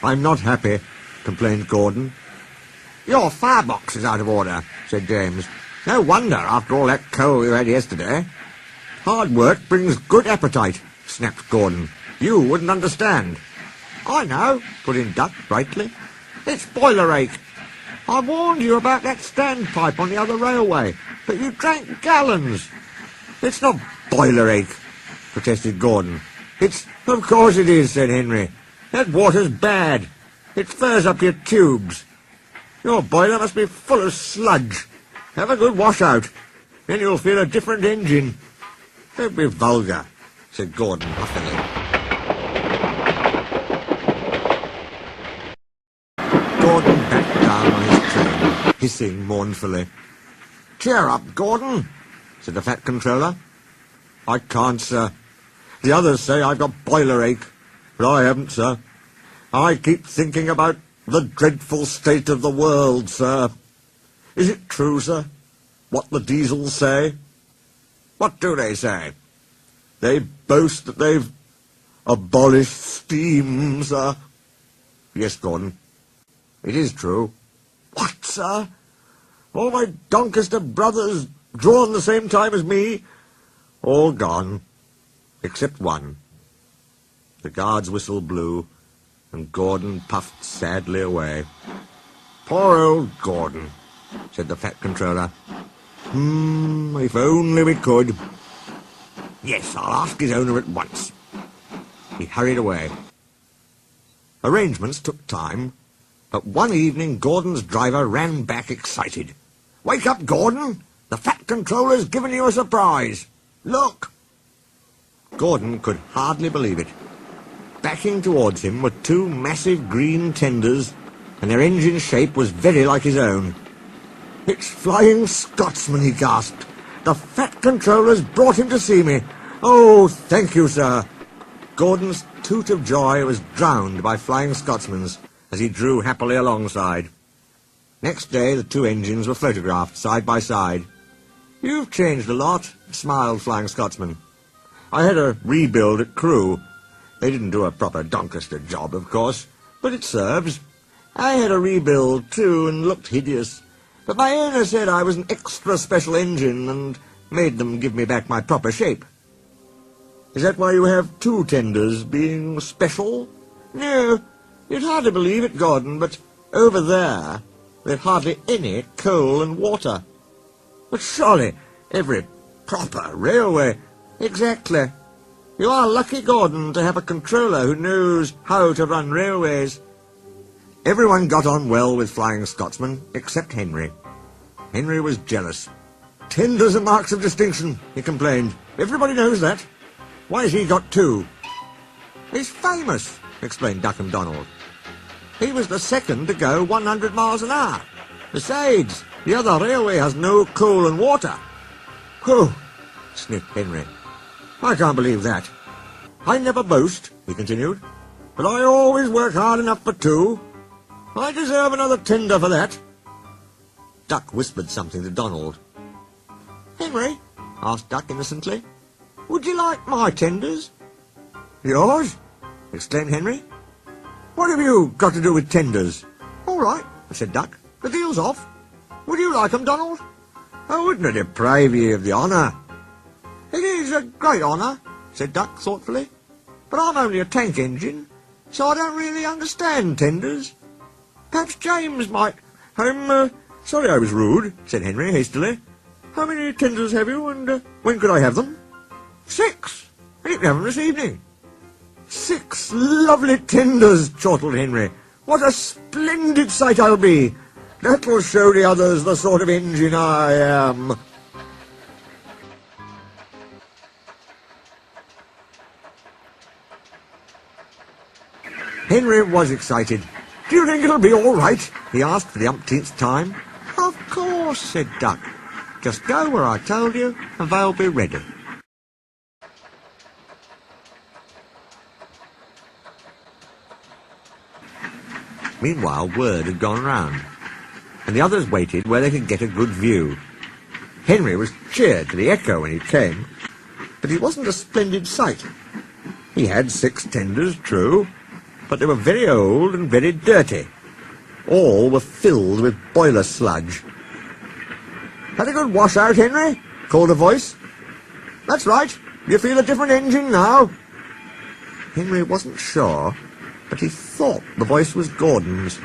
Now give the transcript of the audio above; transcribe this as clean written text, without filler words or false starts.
I'm not happy, complained Gordon. Your firebox is out of order, said James. No wonder, after all that coal you had yesterday. Hard work brings good appetite, snapped Gordon. You wouldn't understand. I know, put in Duck brightly. It's boiler ache. I warned you about that standpipe on the other railway, but you drank gallons. It's not boiler ache, protested Gordon. Of course it is, said Henry. That water's bad. It furs up your tubes. Your boiler must be full of sludge. Have a good washout. Then you'll feel a different engine. Don't be vulgar, said Gordon huffily. Gordon backed down on his train, hissing mournfully. Cheer up, Gordon, said the Fat Controller. I can't, sir. The others say I've got boiler ache, but I haven't, sir. I keep thinking about the dreadful state of the world, sir. Is it true, sir, what the diesels say? What do they say? They boast that they've abolished steam, sir. Yes, Gordon. It is true. What, sir? All my Doncaster brothers, drawn the same time as me, all gone, except one. The guard's whistle blew, and Gordon puffed sadly away. Poor old Gordon, said the Fat Controller. If only we could. Yes, I'll ask his owner at once. He hurried away. Arrangements took time, but one evening Gordon's driver ran back excited. Wake up, Gordon! The Fat Controller's given you a surprise. Look! Gordon could hardly believe it. Backing towards him were two massive green tenders, and their engine shape was very like his own. It's Flying Scotsman, he gasped. The Fat Controller's brought him to see me. Oh, thank you, sir. Gordon's toot of joy was drowned by Flying Scotsman's as he drew happily alongside. Next day the two engines were photographed side by side. You've changed a lot, smiled Flying Scotsman. I had a rebuild at Crewe. They didn't do a proper Doncaster job, of course, but it serves. I had a rebuild, too, and looked hideous. But my owner said I was an extra special engine and made them give me back my proper shape. Is that why you have two tenders, being special? No, you'd hardly believe it, Gordon, but over there, there's hardly any coal and water. But surely every proper railway... Exactly. You are lucky, Gordon, to have a controller who knows how to run railways. Everyone got on well with Flying Scotsman, except Henry. Henry was jealous. Tenders are marks of distinction, he complained. Everybody knows that. Why has he got two? He's famous, explained Duck and Donald. He was the second to go 100 miles an hour. Besides, the other railway has no coal and water. Whew, sniffed Henry. I can't believe that. I never boast, he continued, but I always work hard enough for two. I deserve another tender for that. Duck whispered something to Donald. Henry, asked Duck innocently, would you like my tenders? Yours? Exclaimed Henry. What have you got to do with tenders? All right, said Duck. The deal's off. Would you like 'em, Donald? I wouldn't deprive you of the honour. It is a great honour, said Duck thoughtfully, but I'm only a tank engine, so I don't really understand tenders. Perhaps James might... sorry I was rude, said Henry hastily. How many tenders have you, and when could I have them? 6. And you can have them this evening. 6 lovely tenders, chortled Henry. What a splendid sight I'll be. That'll show the others the sort of engine I am. Henry was excited. Do you think it'll be all right? He asked for the umpteenth time. Of course, said Duck. Just go where I told you, and they'll be ready. Meanwhile, word had gone round, and the others waited where they could get a good view. Henry was cheered to the echo when he came, but it wasn't a splendid sight. He had 6 tenders, true, but they were very old and very dirty. All were filled with boiler sludge. "Had a good wash out, Henry?" called a voice. "That's right. You feel a different engine now." Henry wasn't sure, but he thought the voice was Gordon's.